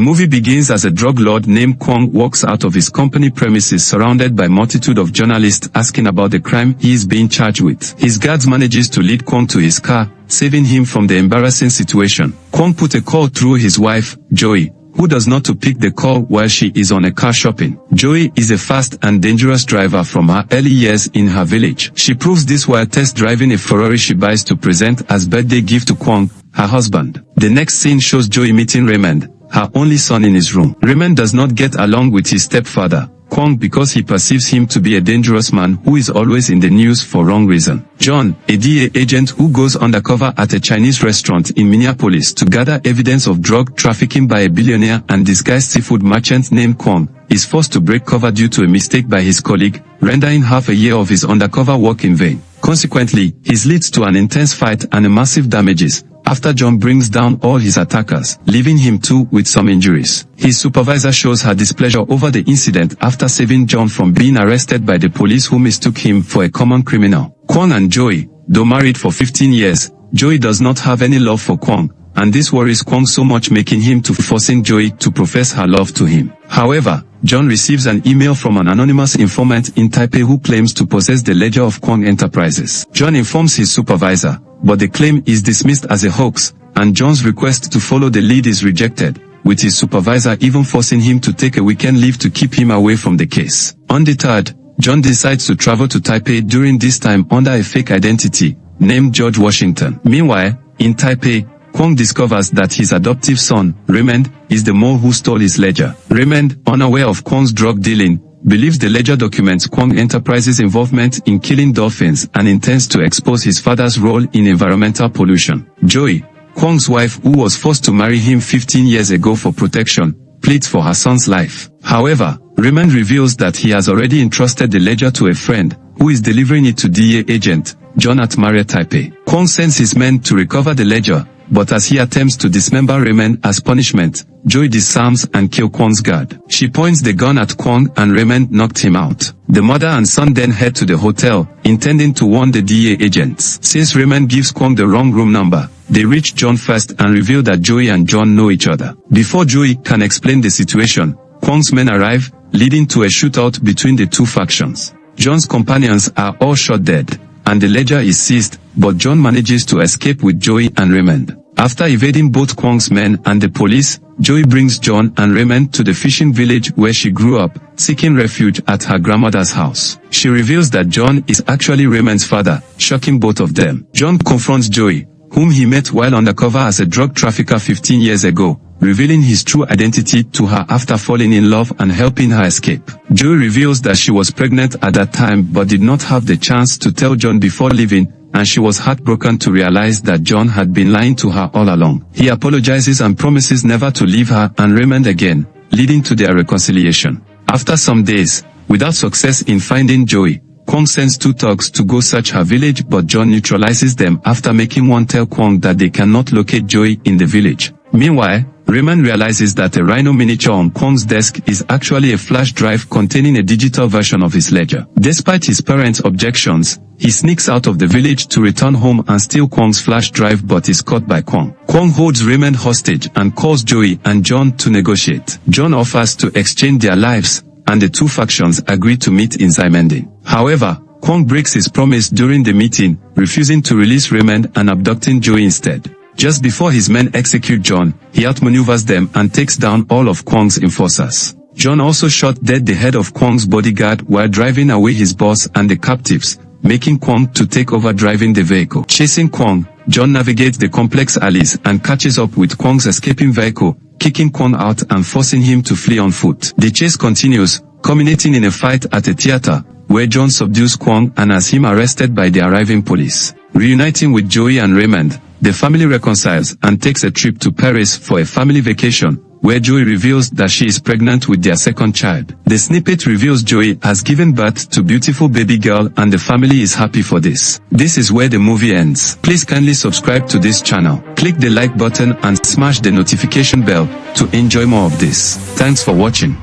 movie begins as a drug lord named Kwong walks out of his company premises surrounded by a multitude of journalists asking about the crime he is being charged with. His guards manages to lead Kwong to his car, saving him from the embarrassing situation. Kwong put a call through his wife, Joey, who does not to pick the call while she is on a car shopping. Joey is a fast and dangerous driver from her early years in her village. She proves this while test driving a Ferrari she buys to present as birthday gift to Kwong, her husband. The next scene shows Joey meeting Raymond, her only son, in his room. Raymond does not get along with his stepfather, Kwong, because he perceives him to be a dangerous man who is always in the news for wrong reason. John, a DEA agent who goes undercover at a Chinese restaurant in Minneapolis to gather evidence of drug trafficking by a billionaire and disguised seafood merchant named Kwong, is forced to break cover due to a mistake by his colleague, rendering half a year of his undercover work in vain. Consequently, this leads to an intense fight and massive damages, after John brings down all his attackers, leaving him too with some injuries. His supervisor shows her displeasure over the incident after saving John from being arrested by the police who mistook him for a common criminal. Kwong and Joey, though married for 15 years, Joey does not have any love for Kwong, and this worries Kwong so much, making him to forcing Joey to profess her love to him. However, John receives an email from an anonymous informant in Taipei who claims to possess the ledger of Kwong Enterprises. John informs his supervisor, but the claim is dismissed as a hoax, and John's request to follow the lead is rejected, with his supervisor even forcing him to take a weekend leave to keep him away from the case. Undeterred, John decides to travel to Taipei during this time under a fake identity, named George Washington. Meanwhile, in Taipei, Kwong discovers that his adoptive son, Raymond, is the mole who stole his ledger. Raymond, unaware of Kwong's drug dealing, believes the ledger documents Kwong Enterprises' involvement in killing dolphins and intends to expose his father's role in environmental pollution. Joey, Kwong's wife, who was forced to marry him 15 years ago for protection, pleads for her son's life. However, Raymond reveals that he has already entrusted the ledger to a friend, who is delivering it to DEA agent John at Marriott Taipei. Kwong sends his men to recover the ledger, but as he attempts to dismember Raymond as punishment, Joey disarms and kills Kwong's guard. She points the gun at Kwong and Raymond knocked him out. The mother and son then head to the hotel, intending to warn the DEA agents. Since Raymond gives Kwong the wrong room number, they reach John first and reveal that Joey and John know each other. Before Joey can explain the situation, Kwong's men arrive, leading to a shootout between the two factions. John's companions are all shot dead, and the ledger is seized, but John manages to escape with Joey and Raymond. After evading both Kwong's men and the police, Joey brings John and Raymond to the fishing village where she grew up, seeking refuge at her grandmother's house. She reveals that John is actually Raymond's father, shocking both of them. John confronts Joey, whom he met while undercover as a drug trafficker 15 years ago, revealing his true identity to her after falling in love and helping her escape. Joey reveals that she was pregnant at that time but did not have the chance to tell John before leaving, and she was heartbroken to realize that John had been lying to her all along. He apologizes and promises never to leave her and Raymond again, leading to their reconciliation. After some days, without success in finding Joey, Kwong sends two thugs to go search her village, but John neutralizes them after making one tell Kwong that they cannot locate Joey in the village. Meanwhile, Raymond realizes that a rhino miniature on Kwong's desk is actually a flash drive containing a digital version of his ledger. Despite his parents' objections, he sneaks out of the village to return home and steal Kwong's flash drive, but is caught by Kwong. Kwong holds Raymond hostage and calls Joey and John to negotiate. John offers to exchange their lives, and the two factions agree to meet in Ximending. However, Kwong breaks his promise during the meeting, refusing to release Raymond and abducting Joey instead. Just before his men execute John, he outmaneuvers them and takes down all of Kwong's enforcers. John also shot dead the head of Kwong's bodyguard while driving away his boss and the captives, making Kwong to take over driving the vehicle. Chasing Kwong, John navigates the complex alleys and catches up with Kwong's escaping vehicle, kicking Kwong out and forcing him to flee on foot. The chase continues, culminating in a fight at a theater, where John subdues Kwong and has him arrested by the arriving police. Reuniting with Joey and Raymond, the family reconciles and takes a trip to Paris for a family vacation, where Joey reveals that she is pregnant with their second child. The snippet reveals Joey has given birth to a beautiful baby girl and the family is happy for this. This is where the movie ends. Please kindly subscribe to this channel. Click the like button and smash the notification bell to enjoy more of this. Thanks for watching.